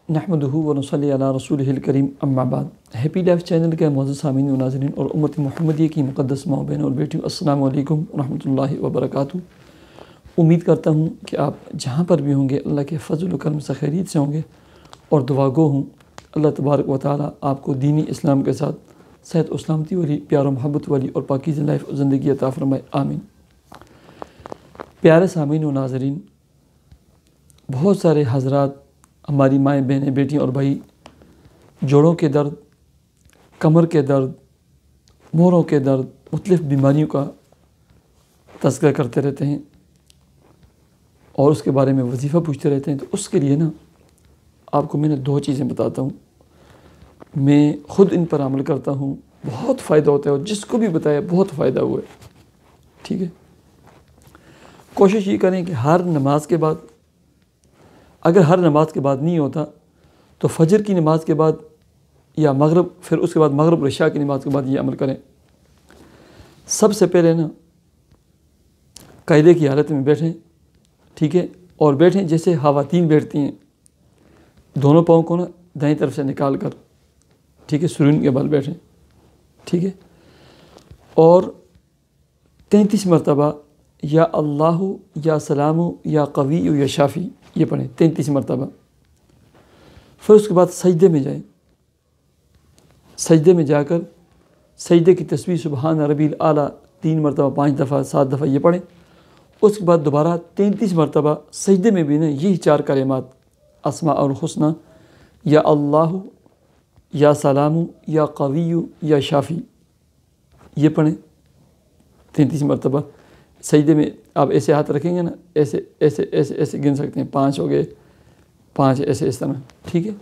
نحمدہ و نصلی علی رسولہ الکریم اما بعد۔ ہیپی لائف چینل کے معزز سامعین و ناظرین اور امت محمدیہ کی مقدس ماؤں بہنوں اور بیٹیوں، السلام علیکم ورحمۃ اللہ وبرکاتہ۔ امید کرتا ہوں کہ آپ جہاں پر بھی ہوں گے اللہ کے فضل و کرم سے خیریت سے ہوں گے اور دعا گو ہوں اللہ تبارک و تعالیٰ آپ کو دینی اسلام کے ساتھ صحت و سلامتی والی، پیار و محبت والی اور پاکیزہ لائف و زندگی عطا فرمائے، آمین۔ پیارے سامعین و ناظرین، بہت سارے حضرات، ہماری مائیں بہنیں بیٹیاں اور بھائی جوڑوں کے درد، کمر کے درد، موروں کے درد، مختلف بیماریوں کا تذکرہ کرتے رہتے ہیں اور اس کے بارے میں وظیفہ پوچھتے رہتے ہیں۔ تو اس کے لیے آپ کو میں دو چیزیں بتاتا ہوں، میں خود ان پر عمل کرتا ہوں، بہت فائدہ ہوتا ہے اور جس کو بھی بتایا بہت فائدہ ہوا ہے، ٹھیک ہے۔ کوشش یہ کریں کہ ہر نماز کے بعد، اگر ہر نماز کے بعد نہیں ہوتا تو فجر کی نماز کے بعد یا مغرب، پھر اس کے بعد مغرب اور عشاء کی نماز کے بعد یہ عمل کریں۔ سب سے پہلے قاعدے کی حالت میں بیٹھیں، ٹھیک ہے، اور بیٹھیں جیسے خواتین بیٹھتی ہیں، دونوں پاؤں کو دائیں طرف سے نکال کر، ٹھیک ہے، سرین کے بل بیٹھیں، ٹھیک ہے، اور 33 مرتبہ یا اللہ یا سلام یا قوی یا شافی یہ پڑھیں 33 مرتبہ۔ پھر اس کے بعد سجدے میں جائیں، سجدے میں جا کر سجدے کی تسبیح سبحان ربی الاعلیٰ 3 مرتبہ، 5 دفعہ، 7 دفعہ یہ پڑھیں۔ اس کے بعد دوبارہ 33 مرتبہ سجدے میں بھی یہی 4 کلمات اسماء الحسنی یا اللہ یا سلام یا قوی یا شافی یہ پڑھیں 33 مرتبہ۔ سجدے میں آپ ایسے ہاتھ رکھیں گے ایسے ایسے ایسے ایسے گن سکتے ہیں، 5 ہو گئے، 5 ایسے اس طرح، ٹھیک ہے۔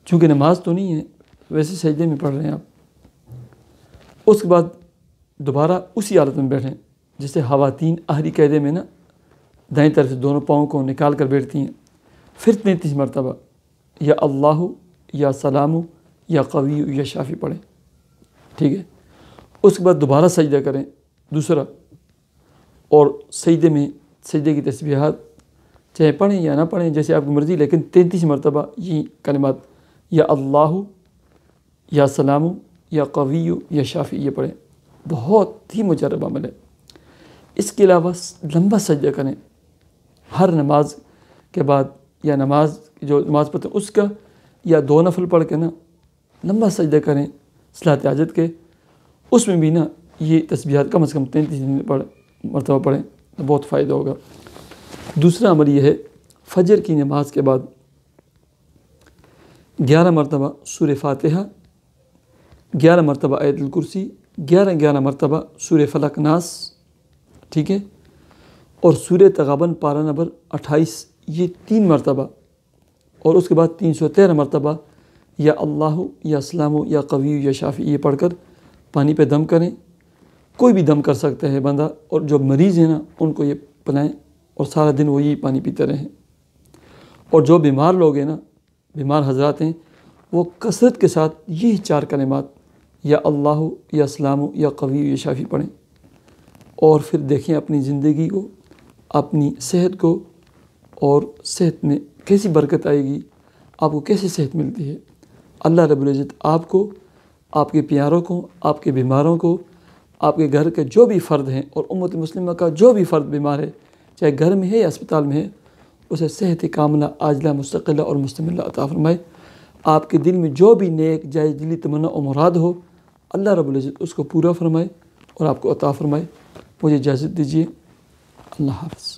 چونکہ نماز تو نہیں ہے، ویسے سجدے میں پڑھ رہے ہیں آپ۔ اس کے بعد دوبارہ اسی حالت میں بیٹھیں جیسے خواتین آخری قاعدے میں دائیں طرف سے دونوں پاؤں کو نکال کر بیٹھتی ہیں۔ پھر 33 مرتبہ یا اللہ یا سلام یا قوی یا شافی پڑھیں، ٹھیک ہے۔ اس کے بعد دوبارہ سجدہ کریں دوسرا، اور سجدے میں سجدے کی تسبیحات چاہے پڑھیں یا نہ پڑھیں جیسے آپ کی مرضی، لیکن 33 مرتبہ یہ کلمات یا اللہ یا سلام یا قوی یا شافی یہ پڑھیں۔ بہت ہی مجرب عمل ہے۔ اس کے علاوہ لمبا سجدہ کریں ہر نماز کے بعد، یا نماز جو نماز پڑھتے ہیں اس کا، یا 2 نفل پڑھ کے لمبا سجدہ کریں صلاۃ حاجت کے، اس میں بھی یہ تسبیحات کم از کم 33 مرتبہ پڑھیں تو بہت فائدہ ہوگا۔ دوسرا عمل یہ ہے، فجر کی نماز کے بعد 11 مرتبہ سورہ فاتحہ، 11 مرتبہ آیت الکرسی، 11 مرتبہ سورہ فلق ناس، ٹھیک ہے، اور سورہ تغابن پارہ نمبر 28 یہ 3 مرتبہ، اور اس کے بعد 313 مرتبہ یا اللہ یا سلام یا قوی یا شافی یہ پڑھ کر پانی پہ دم کریں۔ کوئی بھی دم کر سکتا ہے بندہ، اور جو مریض ہیں ان کو یہ پلائیں اور سارا دن وہ یہی پانی پیتے رہیں۔ اور جو بیمار لوگ ہیں بیمار حضرات ہیں، وہ کثرت کے ساتھ یہی 4 کلمات یا اللہ یا سلام یا قوی یا شافی پڑھیں، اور پھر دیکھیں اپنی زندگی کو، اپنی صحت کو، اور صحت میں کیسی برکت آئے گی، آپ کو کیسے صحت ملتی ہے۔ اللہ رب العزت آپ کو، آپ کے پیاروں کو، آپ کے بیماروں کو، آپ کے گھر کے جو بھی فرد ہیں اور امت مسلمہ کا جو بھی فرد بیمار ہے، چاہے گھر میں ہے یا اسپتال میں ہے، اسے صحت کاملہ، عاجلہ، مستقلہ اور مستمرہ عطا فرمائے۔ آپ کے دل میں جو بھی نیک جائز دلی تمنا و مراد ہو، اللہ رب العزت اس کو پورا فرمائے اور آپ کو عطا فرمائے۔ مجھے اجازت دیجیے، اللہ حافظ۔